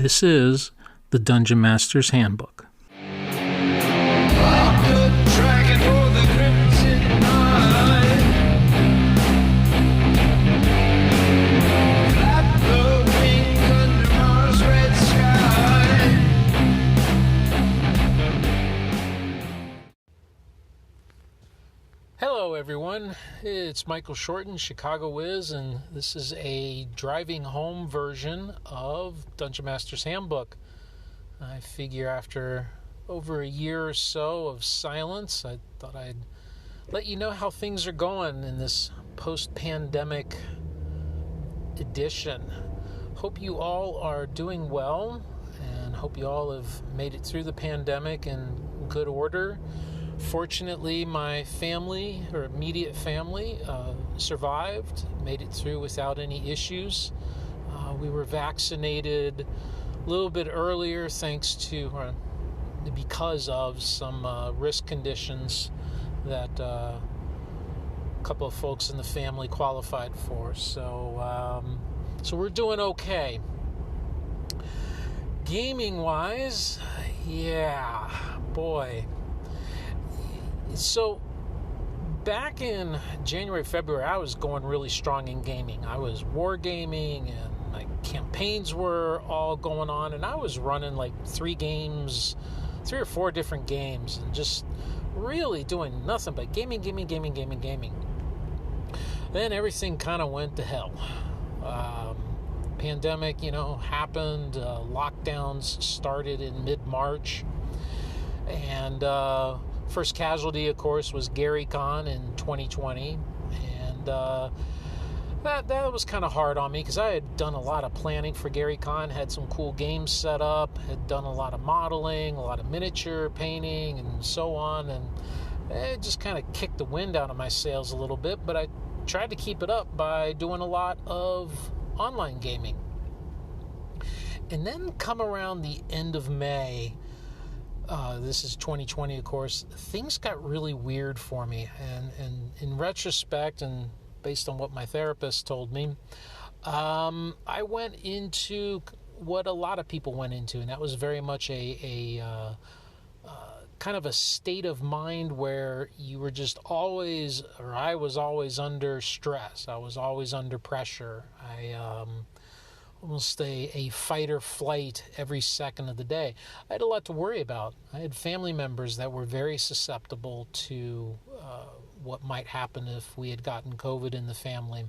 This is the Dungeon Master's Handbook. Hello everyone, it's Michael Shorten, Chicago Wiz, and this is a driving home version of Dungeon Master's Handbook. I figure after over a year or so of silence, I thought I'd let you know how things are going in this post-pandemic edition. Hope you all are doing well, and hope you all have made it through the pandemic in good order. Fortunately, my family, or immediate family, survived, made it through without any issues. We were vaccinated a little bit earlier because of some risk conditions that a couple of folks in the family qualified for. So we're doing okay. Gaming-wise, yeah, boy. So, back in January, February, I was going really strong in gaming. I was wargaming, and my campaigns were all going on, and I was running like 3 or 4 different games, and just really doing nothing but gaming. Then everything kind of went to hell. Pandemic, happened. Lockdowns started in mid-March, and first casualty, of course, was GaryCon in 2020, and that was kind of hard on me because I had done a lot of planning for GaryCon, had some cool games set up, had done a lot of modeling, a lot of miniature painting, and so on, and it just kind of kicked the wind out of my sails a little bit, but I tried to keep it up by doing a lot of online gaming. And then come around the end of May, this is 2020, of course, things got really weird for me. And in retrospect, and based on what my therapist told me, I went into what a lot of people went into, and that was very much a kind of a state of mind where you were just always, or I was always under stress. I was always under pressure. Almost a fight or flight every second of the day. I had a lot to worry about. I had family members that were very susceptible to what might happen if we had gotten COVID in the family.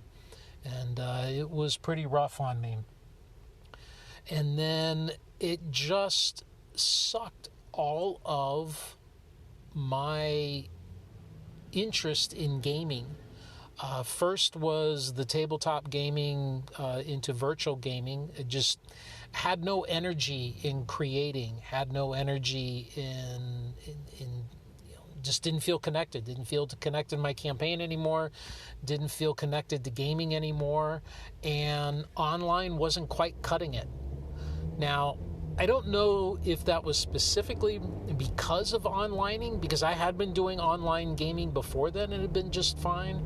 And it was pretty rough on me. And then it just sucked all of my interest in gaming. First was the tabletop gaming into virtual gaming. It just had no energy in creating, had no energy in just didn't feel connected. Didn't feel connected in my campaign anymore. Didn't feel connected to gaming anymore. And online wasn't quite cutting it. Now, I don't know if that was specifically because of onlining, because I had been doing online gaming before then and it had been just fine.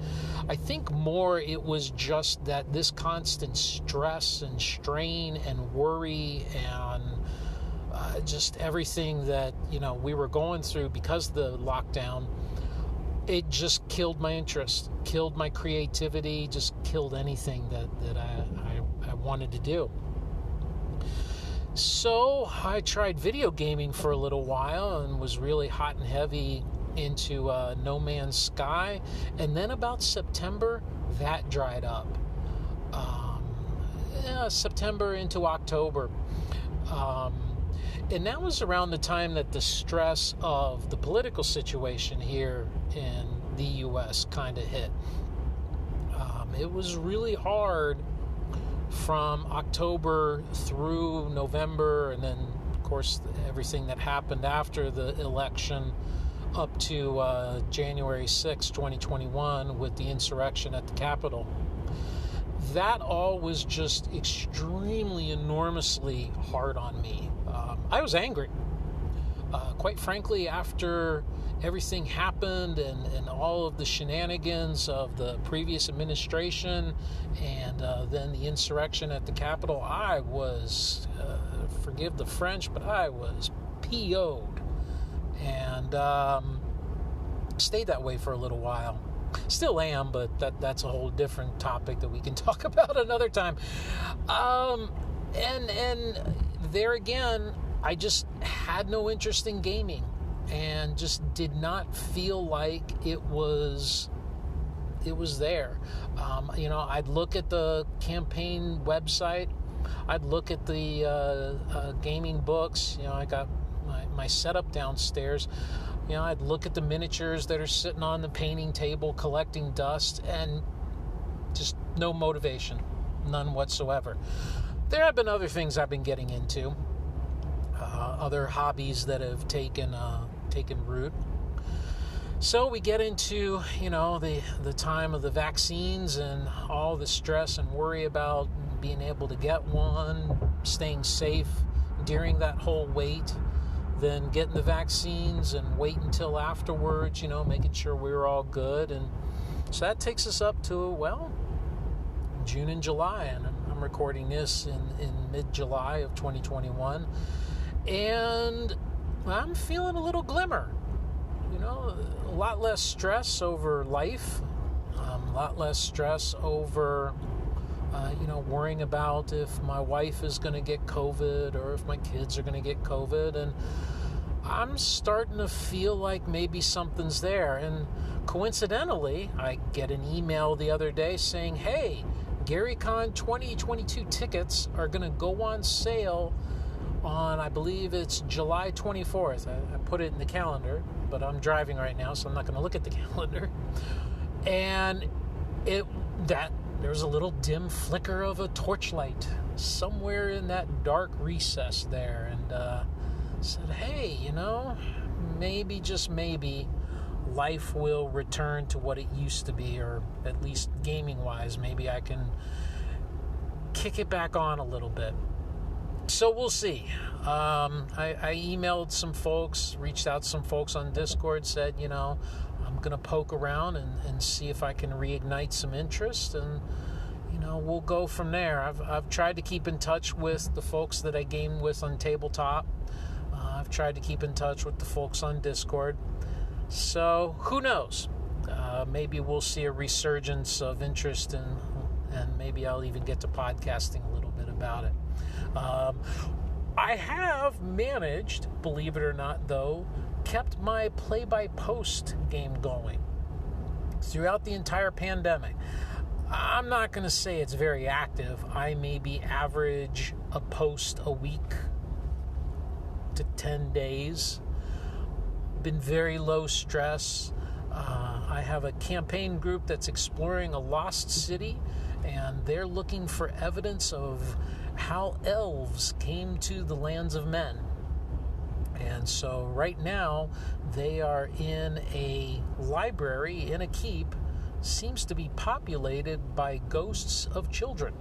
I think more it was just that this constant stress and strain and worry and just everything that, we were going through because of the lockdown, it just killed my interest, killed my creativity, just killed anything that I wanted to do. So I tried video gaming for a little while and was really hot and heavy into No Man's Sky. And then about September, that dried up. September into October. And that was around the time that the stress of the political situation here in the U.S. kind of hit. It was really hard from October through November, and then, of course, everything that happened after the election up to January 6, 2021, with the insurrection at the Capitol. That all was just extremely, enormously hard on me. I was angry. Quite frankly, after everything happened and all of the shenanigans of the previous administration and then the insurrection at the Capitol, I was forgive the French, but I was PO'd. And stayed that way for a little while. Still am, but that's a whole different topic that we can talk about another time. And there again, I just had no interest in gaming and just did not feel like it was there. I'd look at the campaign website, I'd look at the gaming books. I got my setup downstairs. I'd look at the miniatures that are sitting on the painting table collecting dust, and just no motivation, none whatsoever. There have been other things I've been getting into, other hobbies that have taken root. So we get into, the time of the vaccines and all the stress and worry about being able to get one, staying safe during that whole wait, then getting the vaccines and wait until afterwards, making sure we're all good. And so that takes us up to, June and July, and I'm recording this in mid-July of 2021, and I'm feeling a little glimmer. A lot less stress over life, a lot less stress over, worrying about if my wife is going to get COVID or if my kids are going to get COVID. And I'm starting to feel like maybe something's there. And coincidentally, I get an email the other day saying, hey, GaryCon 2022 tickets are going to go on sale on, I believe it's July 24th. I put it in the calendar, but I'm driving right now, so I'm not going to look at the calendar. And there was a little dim flicker of a torchlight somewhere in that dark recess there, and said, hey, maybe, just maybe, life will return to what it used to be, or at least gaming-wise, maybe I can kick it back on a little bit. So we'll see. I emailed some folks, reached out to some folks on Discord, said, I'm going to poke around and see if I can reignite some interest, and, we'll go from there. I've tried to keep in touch with the folks that I game with on Tabletop. I've tried to keep in touch with the folks on Discord. So who knows? Maybe we'll see a resurgence of interest, and maybe I'll even get to podcasting a little bit about it. I have managed, believe it or not, though, kept my play-by-post game going throughout the entire pandemic. I'm not going to say it's very active. I maybe average a post a week to 10 days. Been very low stress. I have a campaign group that's exploring a lost city, and they're looking for evidence of how elves came to the lands of men. And so right now they are in a library in a keep, seems to be populated by ghosts of children.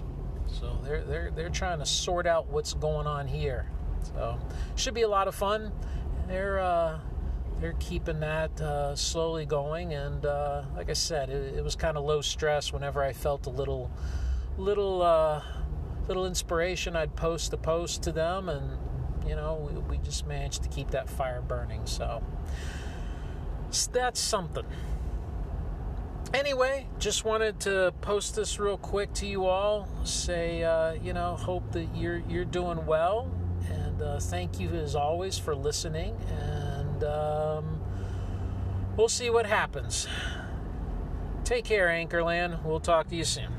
So they're trying to sort out what's going on here. So should be a lot of fun. They're keeping that slowly going, and like I said, it was kind of low stress. Whenever I felt a little inspiration, I'd post a post to them, and we just managed to keep that fire burning. So that's something. Anyway, just wanted to post this real quick to you all. Say, hope that you're doing well, and thank you as always for listening. And we'll see what happens. Take care, Anchorland. We'll talk to you soon.